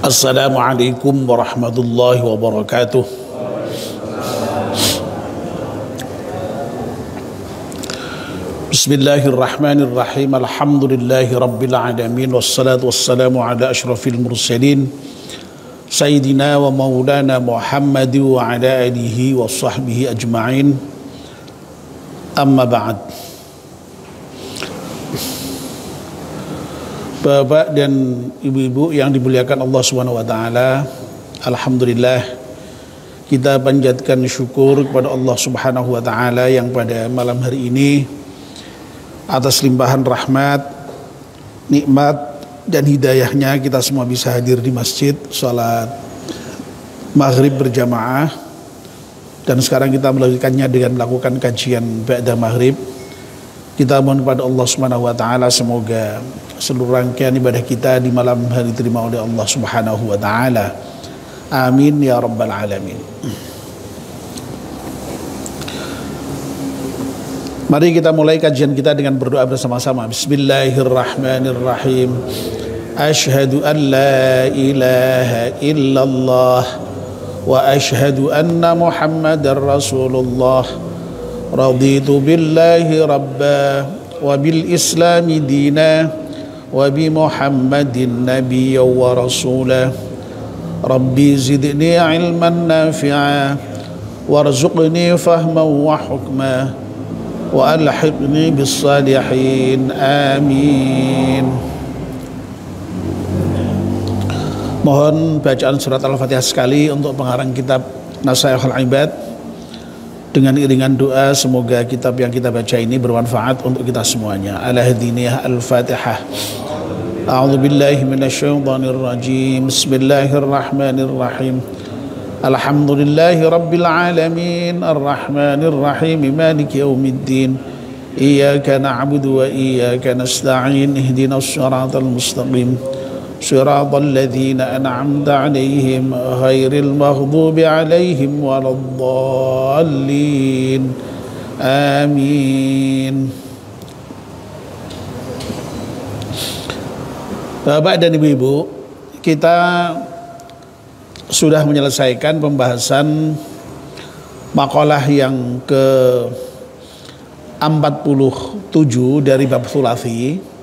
Assalamualaikum warahmatullahi wabarakatuh. Bismillahirrahmanirrahim. Alhamdulillahi rabbil alamin. Wassalatu wassalamu ala ashrafil mursalin Sayyidina wa maulana Muhammad wa ala alihi wa sahbihi ajma'in. Amma ba'd. Bapak dan ibu-ibu yang dimuliakan Allah Subhanahu wa taala, alhamdulillah kita panjatkan syukur kepada Allah Subhanahu wa taala yang pada malam hari ini atas limpahan rahmat, nikmat dan hidayahnya kita semua bisa hadir di masjid salat maghrib berjamaah, dan sekarang kita melanjutkannya dengan melakukan kajian ba'da maghrib. Kita mohon kepada Allah Subhanahu wa taala semoga seluruh rangkaian ibadah kita di malam hari diterima oleh Allah Subhanahu wa taala. Amin ya rabbal alamin. Mari kita mulai kajian kita dengan berdoa bersama-sama. Bismillahirrahmanirrahim. Asyhadu an la ilaha illallah wa asyhadu anna Muhammadar Rasulullah. Raditu billahi rabba wa bil islami dina wa bi Muhammadin nabiyya wa rasula. Rabbi zidni ilman nafi'a warzuqni fahman wa hukma wa alhiqni bis salihin. Amin. Mohon bacaan surat Al-Fatihah sekali untuk pengarang kitab Nasaihul Ibad. Dengan iringan doa semoga kitab yang kita baca ini bermanfaat untuk kita semuanya. Al-Hadiniyah Al-Fatihah. A'udzu billahi minasyaitonir rajim. Bismillahirrahmanirrahim. Alhamdulillahi rabbil alamin. Arrahmanir rahim. Maliki yaumiddin. Iyyaka na'budu wa iyyaka nasta'in. Ihdinas siratal mustaqim. Siratal ladzina an'amta 'alaihim ghairil maghdubi 'alaihim waladdallin. Amin. Bapak dan ibu-ibu, kita sudah menyelesaikan pembahasan makalah yang ke-47 dari bab Thulathi.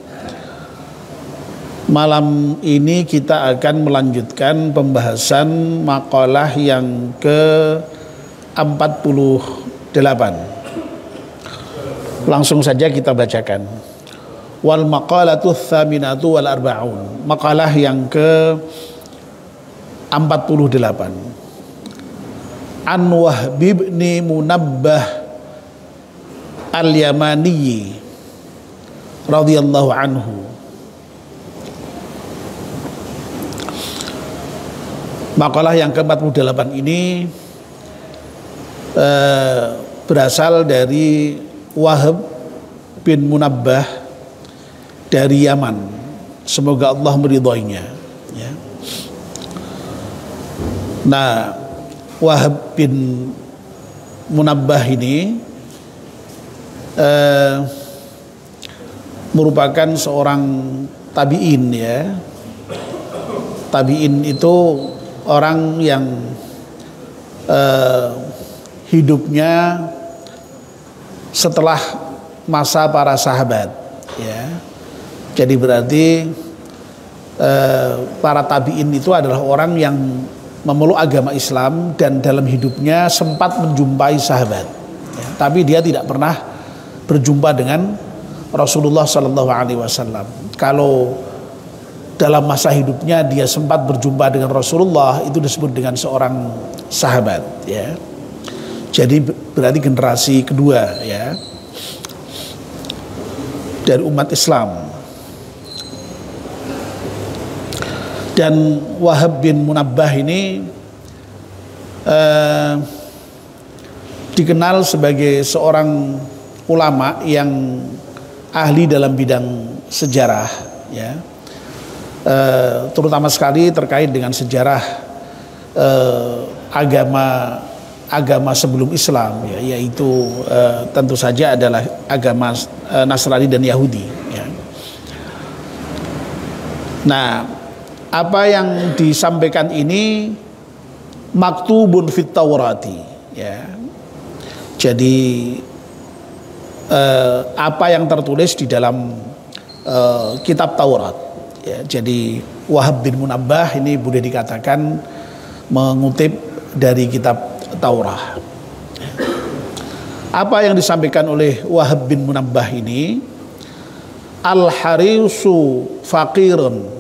Malam ini kita akan melanjutkan pembahasan makalah yang ke-48. Langsung saja kita bacakan. Wal maqalatu tsaminatu wal arba'un. Makalah yang ke-48. An Wahb bin Munabbah al-Yamani radhiyallahu anhu. Makalah yang ke-48 ini berasal dari Wahb bin Munabbah dari Yaman. Semoga Allah meridhoinya, ya. Nah, Wahb bin Munabbah ini merupakan seorang tabi'in, ya. Tabi'in itu orang yang hidupnya setelah masa para sahabat, ya. Jadi berarti para tabi'in itu adalah orang yang memeluk agama Islam dan dalam hidupnya sempat menjumpai sahabat, ya. Tapi dia tidak pernah berjumpa dengan Rasulullah SAW. Kalau dalam masa hidupnya dia sempat berjumpa dengan Rasulullah, itu disebut dengan seorang sahabat, ya. Jadi berarti generasi kedua, ya, dari umat Islam. Dan Wahb bin Munabbah ini dikenal sebagai seorang ulama yang ahli dalam bidang sejarah, ya. Terutama sekali terkait dengan sejarah agama sebelum Islam, ya, yaitu tentu saja adalah agama Nasrani dan Yahudi, ya. Nah, apa yang disampaikan ini maktubun fit Taurati, ya. Jadi apa yang tertulis di dalam kitab Taurat, ya. Jadi Wahab bin Munabbah ini boleh dikatakan mengutip dari kitab Taurat. Apa yang disampaikan oleh Wahab bin Munabbah ini, al-harisu faqirun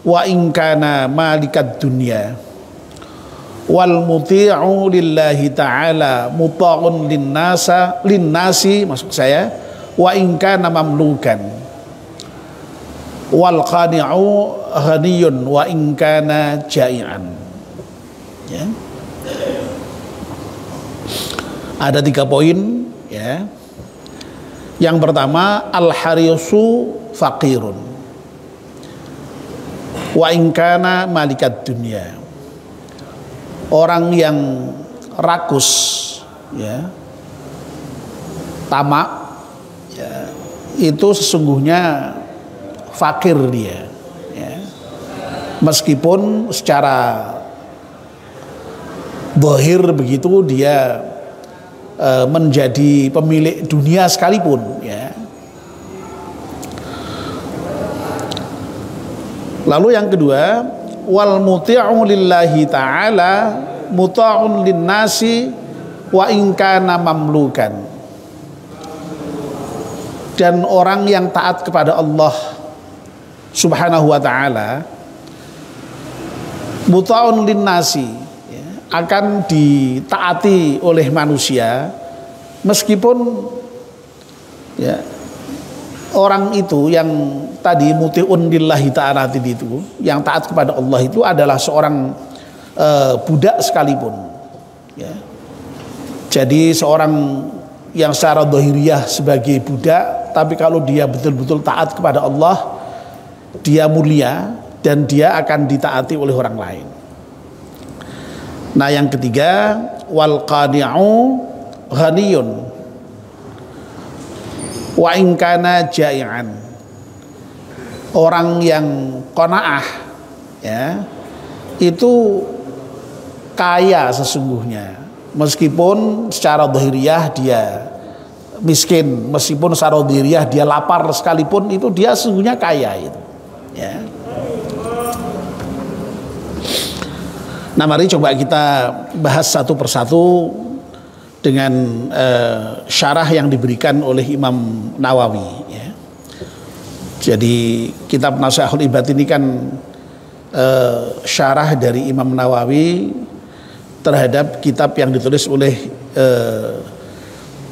wa in kana malikat dunya wal muti'u lillahi ta'ala muta'un linnasi maksud saya wa in kana mamlukan wal qani'u ghaniyun wa in kana ja'ian, ya. Ada 3 poin, ya. Yang pertama, al-harisu faqirun wa in kana malikat dunya. Orang yang rakus, ya, tamak, ya, itu sesungguhnya fakir dia, ya. Meskipun secara zahir begitu dia menjadi pemilik dunia sekalipun, ya. Lalu yang kedua, wal muti'u lillahi ta'ala muta'un linnasi wa in kana mamlukan. Dan orang yang taat kepada Allah Subhanahu wa ta'ala muta'un linnasi, ya, akan ditaati oleh manusia meskipun, ya, orang itu yang tadi muti'un lillahi ta'ala itu, yang taat kepada Allah itu adalah seorang budak sekalipun, ya. Jadi seorang yang secara zahiriyah sebagai budak, tapi kalau dia betul-betul taat kepada Allah, dia mulia dan dia akan ditaati oleh orang lain. Nah, yang ketiga, wal qani'u ghaniyun wa in kana ja'ian. Orang yang qanaah, ya, itu kaya sesungguhnya, meskipun secara zahiriyah dia miskin, meskipun secara zahiriyah dia lapar sekalipun, itu dia sesungguhnya kaya itu, ya. Nah, mari coba kita bahas satu persatu dengan syarah yang diberikan oleh Imam Nawawi, ya. Jadi kitab Nasihatul Ibad ini kan syarah dari Imam Nawawi terhadap kitab yang ditulis oleh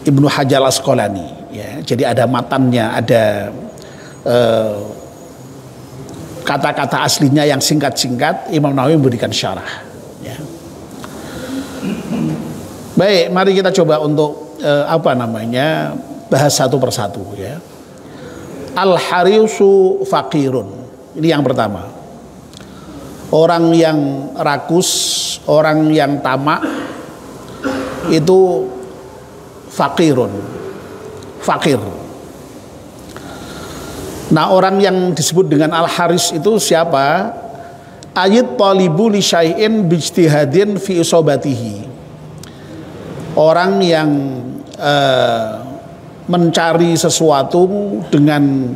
Ibnu Hajar Al-Asqalani, ya. Jadi ada matannya, ada kata-kata aslinya yang singkat-singkat, Imam Nawawi memberikan syarah, ya. Baik, mari kita coba untuk bahas satu persatu, ya. Al-harisu faqirun. Ini yang pertama. Orang yang rakus, orang yang tamak itu faqirun. Fakir. Nah, orang yang disebut dengan al-haris itu siapa? Ayat talibu li syai'in bijtihadin fi isobatihi. Orang yang mencari sesuatu dengan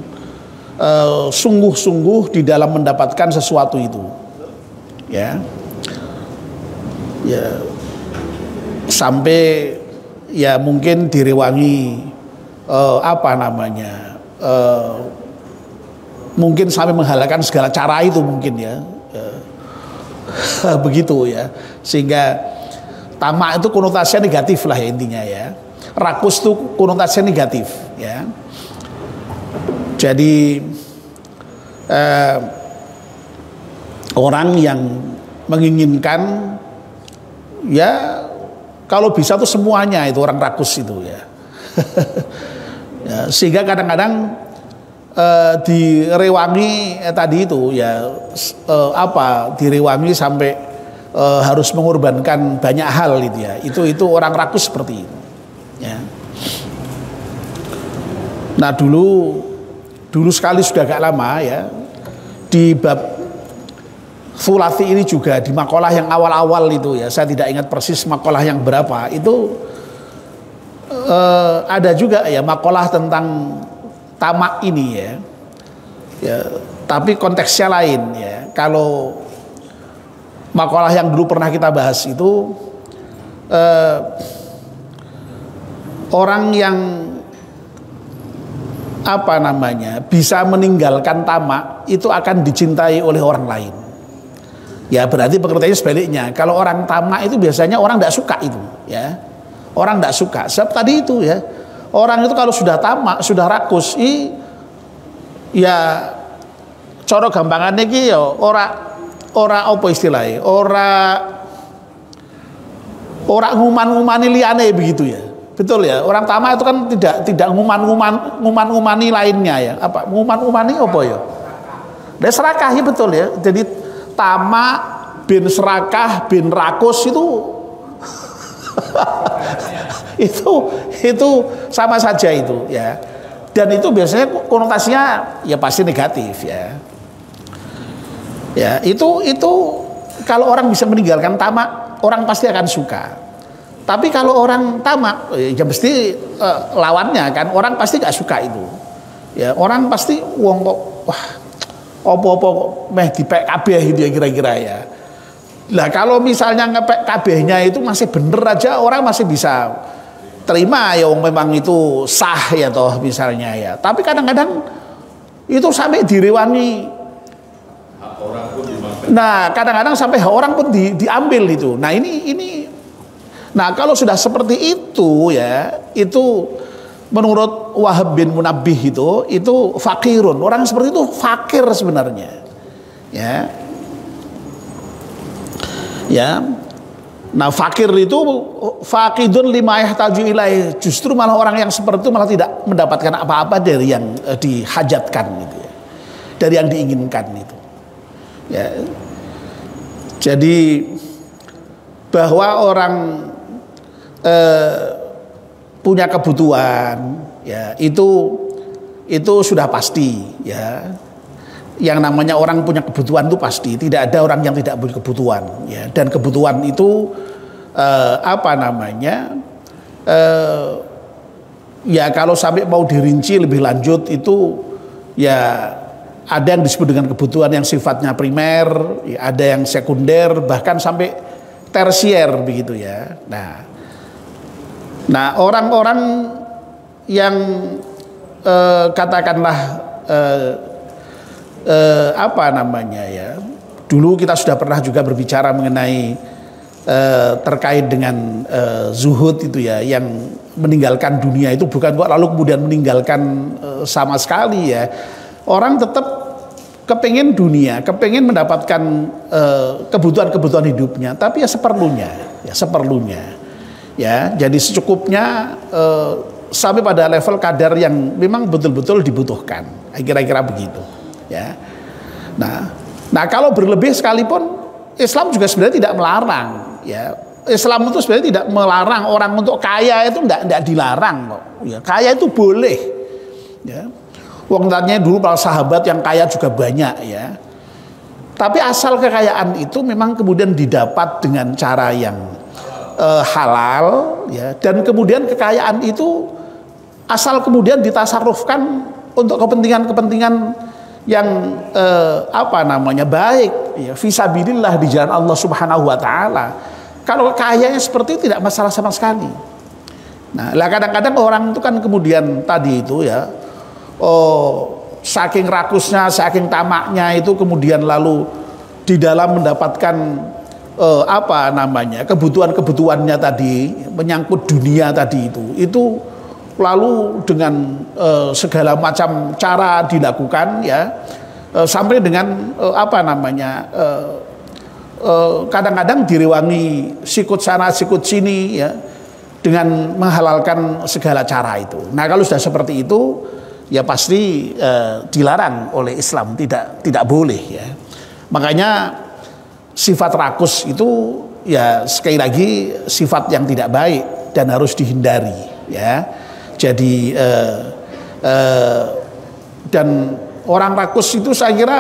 sungguh-sungguh di dalam mendapatkan sesuatu itu, ya, ya, sampai ya mungkin direwangi mungkin sampai menghalalkan segala cara itu mungkin, ya, begitu, ya, sehingga tamak itu konotasinya negatif lah, ya, intinya, ya. Rakus itu konotasinya negatif, ya. Jadi orang yang menginginkan, ya, kalau bisa tuh semuanya, itu orang rakus itu, ya. Ya, sehingga kadang-kadang direwangi tadi itu, ya, direwangi sampai harus mengorbankan banyak hal itu, ya. Itu orang rakus seperti itu, ya. Nah, dulu sekali sudah agak lama, ya, di bab Thulathi ini juga di makalah yang awal-awal itu ya, saya tidak ingat persis makalah yang berapa itu, ada juga ya makalah tentang tamak ini ya, tapi konteksnya lain ya. Kalau makalah yang dulu pernah kita bahas itu orang yang apa namanya bisa meninggalkan tamak itu akan dicintai oleh orang lain. Ya berarti pengertiannya sebaliknya. Kalau orang tamak itu biasanya orang tidak suka itu, ya. Orang tidak suka. Sebab tadi itu ya, orang itu kalau sudah tamak, sudah rakus, ya coro gampangannya ki ya ora apa istilahnya, ora nguman-ngumani liyane begitu ya. Betul ya. Orang tamak itu kan tidak nguman-ngumani lainnya ya. Apa nguman-ngumani apa ya? Dia serakah ya, betul ya. Jadi tamak bin serakah bin rakus itu itu sama saja itu ya. Dan itu biasanya konotasinya ya pasti negatif ya. Ya, itu kalau orang bisa meninggalkan tamak, orang pasti akan suka. Tapi kalau orang tamak ya mesti lawannya kan, orang pasti gak suka itu. Ya, orang pasti wong kok wah opo-opo meh dipek kabeh gitu ya kira-kira ya. Lah kalau misalnya ngepek kabehnya itu masih bener aja, orang masih bisa terima ya, memang itu sah ya toh misalnya ya. Tapi kadang-kadang itu sampai direwangi. Nah kadang-kadang sampai orang pun diambil itu. Nah ini nah kalau sudah seperti itu ya, itu menurut Wahab bin Munabbih itu fakirun. Orang seperti itu fakir sebenarnya. Ya. Nah, fakir itu faqidun lima yahtaju ilaih. Justru malah orang yang seperti itu malah tidak mendapatkan apa-apa dari yang dihajatkan gitu ya. Dari yang diinginkan itu. Ya. Jadi bahwa orang punya kebutuhan ya itu sudah pasti ya. Yang namanya orang punya kebutuhan itu pasti, tidak ada orang yang tidak punya kebutuhan ya. Dan kebutuhan itu ya kalau sampai mau dirinci lebih lanjut itu ya ada yang disebut dengan kebutuhan yang sifatnya primer ya, ada yang sekunder bahkan sampai tersier begitu ya. Nah orang-orang yang katakanlah dulu kita sudah pernah juga berbicara mengenai terkait dengan zuhud itu ya, yang meninggalkan dunia itu bukan kok lalu kemudian meninggalkan sama sekali ya. Orang tetap kepengen dunia, kepengen mendapatkan kebutuhan-kebutuhan hidupnya, tapi ya seperlunya ya, jadi secukupnya sampai pada level kadar yang memang betul-betul dibutuhkan, kira-kira begitu ya. Nah kalau berlebih sekalipun Islam juga sebenarnya tidak melarang ya. Islam itu sebenarnya tidak melarang orang untuk kaya, itu tidak dilarang kok ya. Kaya itu boleh ya. Wong tanya dulu para sahabat yang kaya juga banyak ya. Tapi asal kekayaan itu memang kemudian didapat dengan cara yang halal ya, dan kemudian kekayaan itu asal kemudian ditasarrufkan untuk kepentingan-kepentingan yang baik ya, fisabilillah di jalan Allah Subhanahu wa taala. Kalau kayanya seperti itu tidak masalah sama sekali. Nah, lah kadang-kadang orang itu kan kemudian tadi itu ya, saking rakusnya, saking tamaknya itu kemudian lalu di dalam mendapatkan kebutuhan-kebutuhannya tadi, menyangkut dunia tadi itu lalu dengan segala macam cara dilakukan ya, sampai dengan kadang-kadang direwangi sikut sana sikut sini ya, dengan menghalalkan segala cara itu. Nah kalau sudah seperti itu ya pasti dilarang oleh Islam, tidak boleh ya. Makanya sifat rakus itu ya sekali lagi sifat yang tidak baik dan harus dihindari ya. Jadi dan orang rakus itu saya kira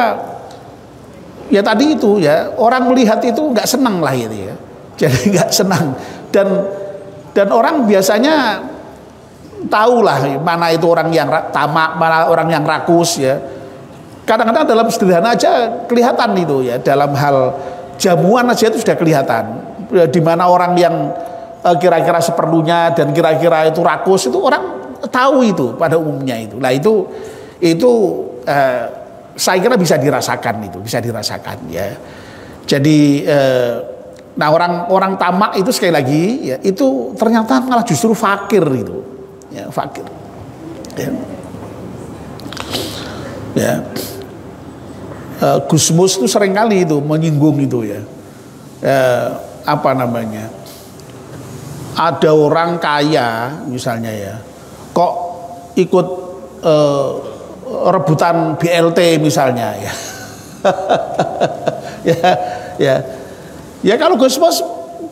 ya tadi itu ya, orang melihat itu nggak senang lah itu ya. Jadi nggak senang, dan orang biasanya tahulah mana itu orang yang tamak, mana orang yang rakus ya. Kadang-kadang dalam sederhana aja kelihatan itu ya, dalam hal jamuan aja itu sudah kelihatan di mana orang yang kira-kira seperlunya dan kira-kira itu rakus, itu orang tahu itu pada umumnya itu. Nah itu saya kira bisa dirasakan, itu bisa dirasakan ya. Jadi nah orang tamak itu sekali lagi ya, itu ternyata malah justru fakir itu ya, fakir ya. Ya. Gus Mus itu seringkali itu menyinggung itu ya, apa namanya, ada orang kaya misalnya ya, kok ikut rebutan BLT misalnya ya. Ya kalau Gus Mus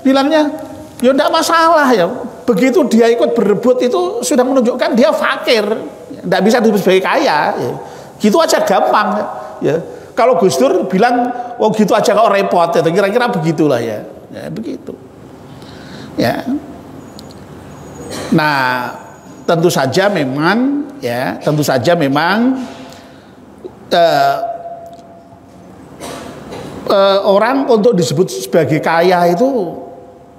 bilangnya ya enggak masalah ya, begitu dia ikut berebut itu sudah menunjukkan dia fakir, enggak bisa disebut sebagai kaya ya. Gitu aja gampang ya. Kalau Gus Dur bilang, oh gitu aja kok repot, ya, kira-kira begitulah ya, ya begitu. Ya. Nah, tentu saja memang, ya, tentu saja memang orang untuk disebut sebagai kaya itu,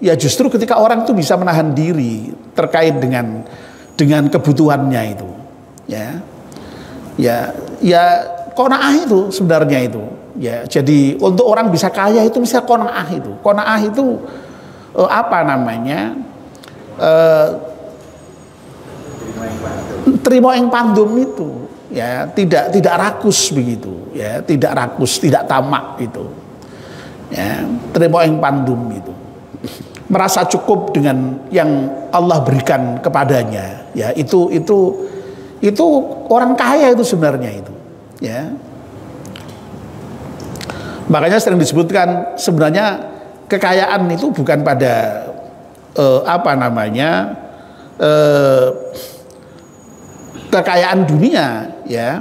ya justru ketika orang itu bisa menahan diri terkait dengan kebutuhannya itu, ya. Qanaah itu sebenarnya itu ya. Jadi untuk orang bisa kaya itu misalnya qanaah itu. Qanaah itu apa namanya? Terima yang pandum itu ya, tidak rakus begitu ya, tidak rakus, tidak tamak itu. Ya, terima yang pandum itu. Merasa cukup dengan yang Allah berikan kepadanya. Ya, itu orang kaya itu sebenarnya itu. Ya, makanya sering disebutkan sebenarnya kekayaan itu bukan pada apa namanya kekayaan dunia ya.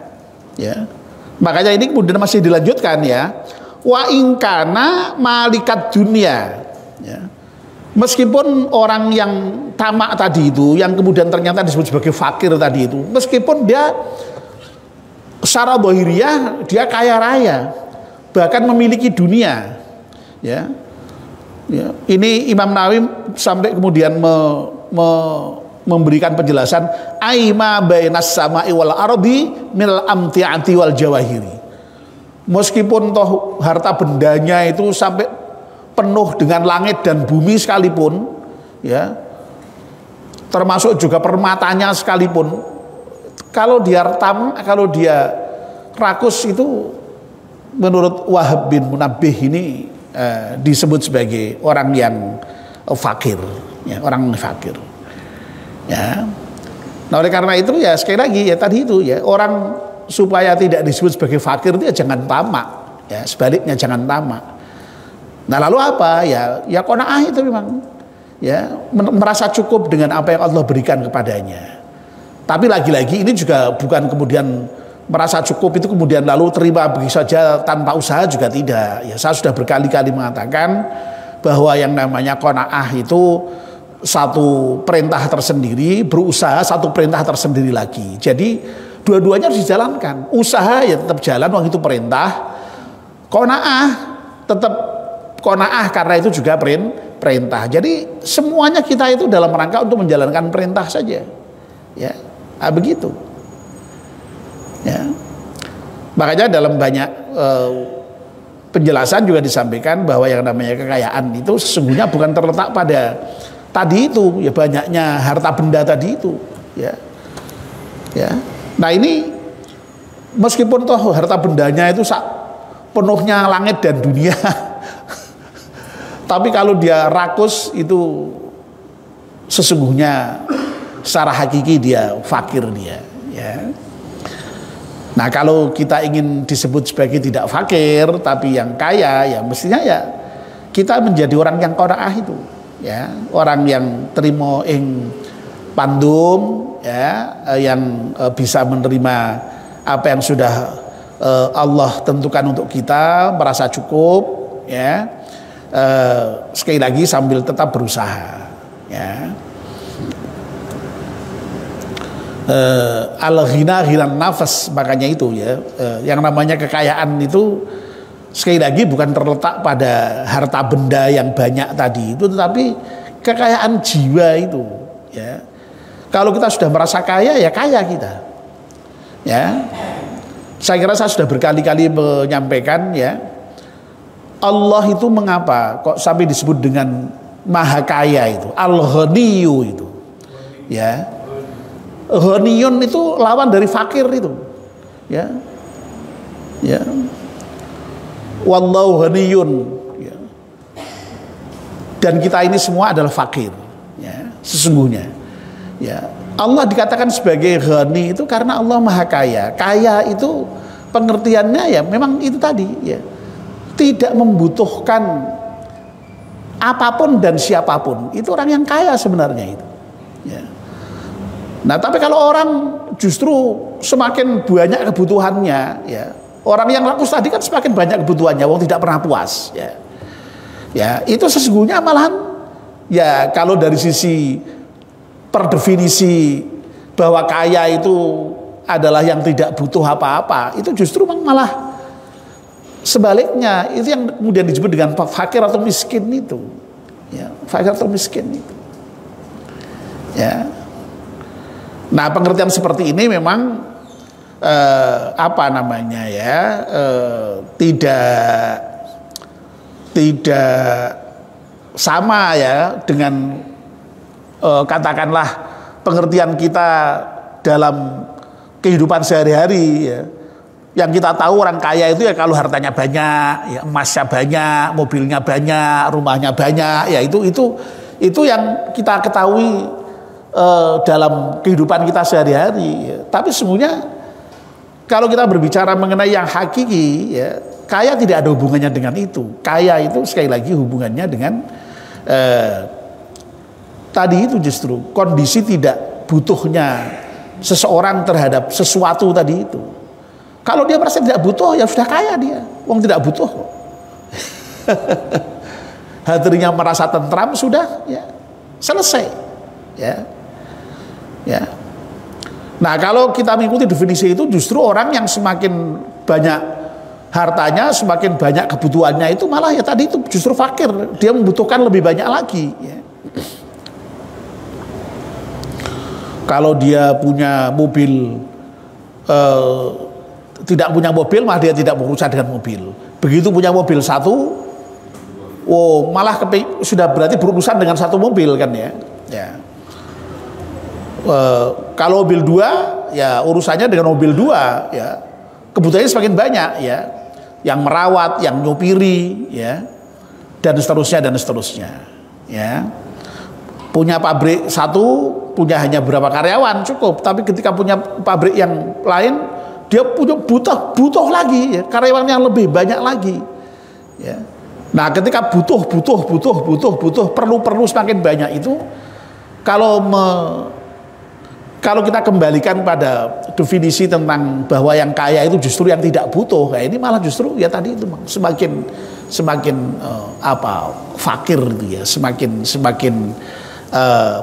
Makanya ini kemudian masih dilanjutkan ya, wa ingkana malikat dunia ya. Meskipun orang yang tamak tadi itu, yang kemudian ternyata disebut sebagai fakir tadi itu, meskipun dia secara zahiriyah dia kaya raya, bahkan memiliki dunia, ya. Ini Imam Nawawi sampai kemudian memberikan penjelasan, aima bainas sama'i wal ardi mil amti'ati wal jawahiri. Meskipun toh harta bendanya itu sampai penuh dengan langit dan bumi sekalipun, ya, termasuk juga permatanya sekalipun, kalau dia rakus itu menurut Wahab bin Munabbih ini disebut sebagai orang yang fakir ya, orang fakir ya. Nah oleh karena itu ya sekali lagi ya tadi itu ya, orang supaya tidak disebut sebagai fakir itu ya jangan tamak ya, sebaliknya jangan tamak. Nah lalu apa ya qanaah itu memang ya, merasa cukup dengan apa yang Allah berikan kepadanya. Tapi lagi-lagi ini juga bukan kemudian merasa cukup itu kemudian lalu terima begitu saja tanpa usaha, juga tidak. Ya saya sudah berkali-kali mengatakan bahwa yang namanya qanaah itu satu perintah tersendiri, berusaha satu perintah tersendiri lagi. Jadi dua-duanya harus dijalankan. Usaha ya tetap jalan, waktu itu perintah. Qanaah tetap qanaah karena itu juga perintah. Jadi semuanya kita itu dalam rangka untuk menjalankan perintah saja. Ya. Begitu ya. Makanya dalam banyak penjelasan juga disampaikan bahwa yang namanya kekayaan itu sesungguhnya bukan terletak pada tadi itu ya, banyaknya harta benda tadi itu ya. Nah ini meskipun toh harta bendanya itu penuhnya langit dan dunia tapi kalau dia rakus itu sesungguhnya secara hakiki dia fakir dia ya. Nah kalau kita ingin disebut sebagai tidak fakir tapi yang kaya ya mestinya ya kita menjadi orang yang qanaah itu ya, orang yang terima ing pandum ya, yang bisa menerima apa yang sudah Allah tentukan untuk kita, merasa cukup, ya. Sekali lagi sambil tetap berusaha, ya. Al-ghina ghinan nafas, makanya itu ya, yang namanya kekayaan itu sekali lagi bukan terletak pada harta benda yang banyak tadi itu, tetapi kekayaan jiwa itu, ya. Kalau kita sudah merasa kaya, ya kaya kita, ya. Saya kira saya sudah berkali-kali menyampaikan, ya, Allah itu mengapa kok sampai disebut dengan maha kaya itu, al-ghaniyu itu, ya. Ghaniyun itu lawan dari fakir itu, ya, ya. Wallahu ghaniyun, ya. Dan kita ini semua adalah fakir, ya, sesungguhnya, ya. Allah dikatakan sebagai ghani itu karena Allah maha kaya. Kaya itu pengertiannya ya memang itu tadi, ya, tidak membutuhkan apapun dan siapapun. Itu orang yang kaya sebenarnya itu, ya. Nah, tapi kalau orang justru semakin banyak kebutuhannya, ya, orang yang rakus tadi kan semakin banyak kebutuhannya, wong tidak pernah puas, ya, ya, itu sesungguhnya malahan, ya, kalau dari sisi per definisi bahwa kaya itu adalah yang tidak butuh apa-apa, itu justru malah sebaliknya, itu yang kemudian disebut dengan fakir atau miskin itu, ya, fakir atau miskin itu, ya. Nah, pengertian seperti ini memang apa namanya, ya, tidak sama, ya, dengan katakanlah pengertian kita dalam kehidupan sehari-hari, ya. Yang kita tahu orang kaya itu ya kalau hartanya banyak, ya, emasnya banyak, mobilnya banyak, rumahnya banyak, ya, itu yang kita ketahui dalam kehidupan kita sehari-hari, ya. Tapi sebenarnya kalau kita berbicara mengenai yang hakiki, ya, kaya tidak ada hubungannya dengan itu. Kaya itu sekali lagi hubungannya dengan tadi itu justru kondisi tidak butuhnya seseorang terhadap sesuatu tadi itu. Kalau dia merasa tidak butuh, ya sudah kaya dia. Wong tidak butuh kok. Hatinya merasa tentram, sudah, ya, selesai, ya. Ya. Nah, kalau kita mengikuti definisi itu, justru orang yang semakin banyak hartanya, semakin banyak kebutuhannya itu malah ya tadi itu justru fakir. Dia membutuhkan lebih banyak lagi, ya. Kalau dia punya mobil, tidak punya mobil, malah dia tidak berurusan dengan mobil. Begitu punya mobil satu, oh malah sudah berarti berurusan dengan satu mobil kan, ya. Ya. Kalau mobil dua, ya urusannya dengan mobil dua, ya, kebutuhannya semakin banyak, ya, yang merawat, yang nyopiri, ya, dan seterusnya, ya. Punya pabrik satu, punya hanya beberapa karyawan cukup, tapi ketika punya pabrik yang lain, dia punya butuh lagi, ya, karyawan yang lebih banyak lagi, ya. Nah, ketika butuh perlu semakin banyak itu, kalau kita kembalikan pada definisi tentang bahwa yang kaya itu justru yang tidak butuh, kayak ini malah justru ya tadi itu semakin fakir itu, ya, semakin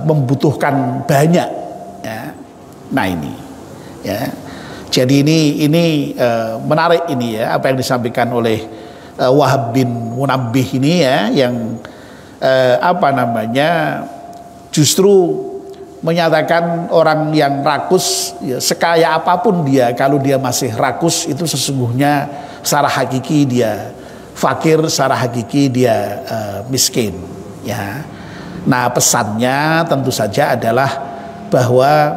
membutuhkan banyak, ya. Nah ini, ya, jadi ini menarik ini, ya, apa yang disampaikan oleh Wahab bin Munabbih ini, ya, yang justru menyatakan orang yang rakus, ya, sekaya apapun dia, kalau dia masih rakus itu sesungguhnya secara hakiki dia fakir, secara hakiki dia miskin, ya. Nah, pesannya tentu saja adalah bahwa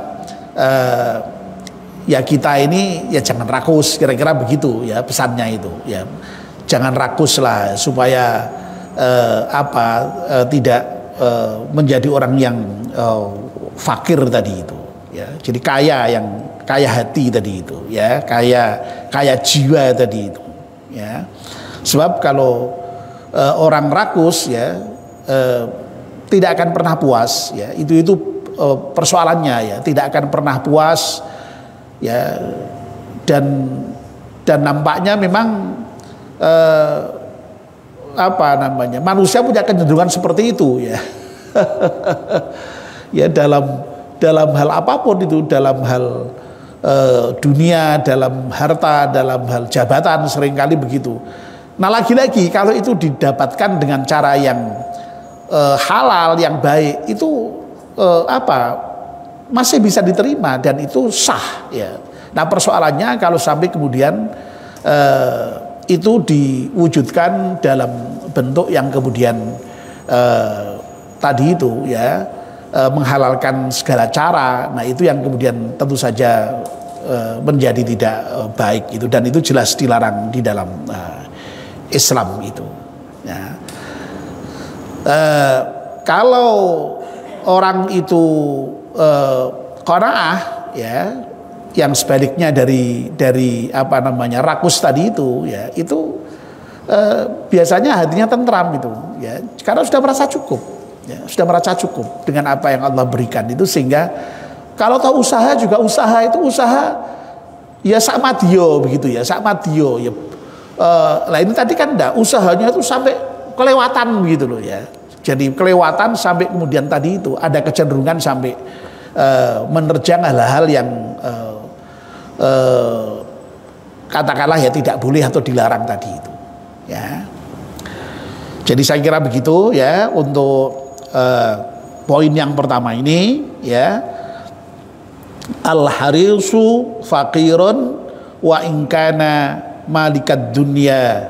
ya kita ini ya jangan rakus, kira-kira begitu, ya, pesannya itu, ya, jangan rakus lah supaya tidak menjadi orang yang fakir tadi itu, ya, jadi kaya hati tadi itu, ya, kaya jiwa tadi itu, ya. Sebab kalau orang rakus, ya, tidak akan pernah puas, ya, itu persoalannya, ya, tidak akan pernah puas, ya, dan dan nampaknya memang manusia punya kecenderungan seperti itu ya. Ya dalam hal apapun itu, dalam hal dunia, dalam harta, dalam hal jabatan, seringkali begitu. Nah lagi-lagi kalau itu didapatkan dengan cara yang halal, yang baik, itu masih bisa diterima dan itu sah ya. Nah persoalannya kalau sampai kemudian itu diwujudkan dalam bentuk yang kemudian tadi itu ya, menghalalkan segala cara. Nah itu yang kemudian tentu saja menjadi tidak baik itu, dan itu jelas dilarang di dalam Islam itu ya. Kalau orang itu qanaah ya, yang sebaliknya dari rakus tadi itu ya, itu biasanya hatinya tentram itu ya, karena sudah merasa cukup ya, sudah merasa cukup dengan apa yang Allah berikan itu, sehingga kalau tahu usaha juga usaha ya sama dia begitu ya, sama dia ya. Lah ini tadi kan enggak, usahanya itu sampai kelewatan begitu loh ya. Jadi kelewatan sampai kemudian tadi itu ada kecenderungan sampai menerjang hal-hal yang katakanlah ya tidak boleh atau dilarang tadi itu ya. Jadi saya kira begitu ya untuk poin yang pertama ini ya. Al-harisu faqirun wa inkana malikat dunia,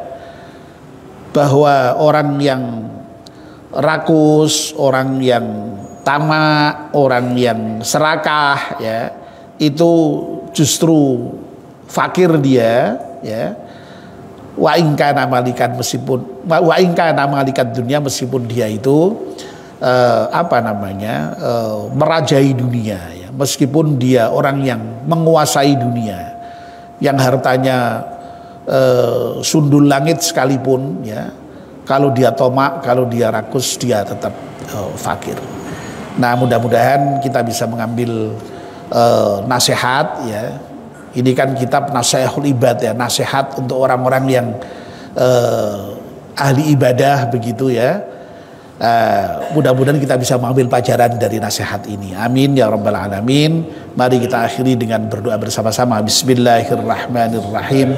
bahwa orang yang rakus, orang yang tamak, orang yang serakah ya, itu justru fakir dia ya. Wa inkana malikan, meskipun wa inkana malikat dunia, meskipun dia itu merajai dunia ya, meskipun dia orang yang menguasai dunia, yang hartanya sundul langit sekalipun ya, kalau dia tomak, kalau dia rakus, dia tetap fakir. Nah mudah-mudahan kita bisa mengambil nasihat ya. Ini kan kitab Nasihatul Ibad ya, nasihat untuk orang-orang yang ahli ibadah begitu ya. Mudah-mudahan kita bisa mengambil pelajaran dari nasihat ini. Amin ya rabbal alamin. Mari kita akhiri dengan berdoa bersama-sama. Bismillahirrahmanirrahim.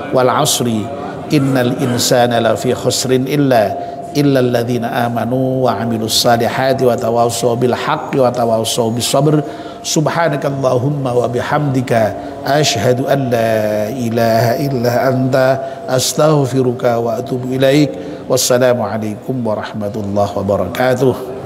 Wal asri innal insana lafi khusrin illa alladzina amanu wa amilus salihati wa tawassaw bil haqqi wa tawassaw bis sabr. Subhanakallahumma wa bihamdika asyhadu an la ilaha illa anta astaghfiruka wa atubu ilaik. Wassalamualaikum warahmatullahi wabarakatuh.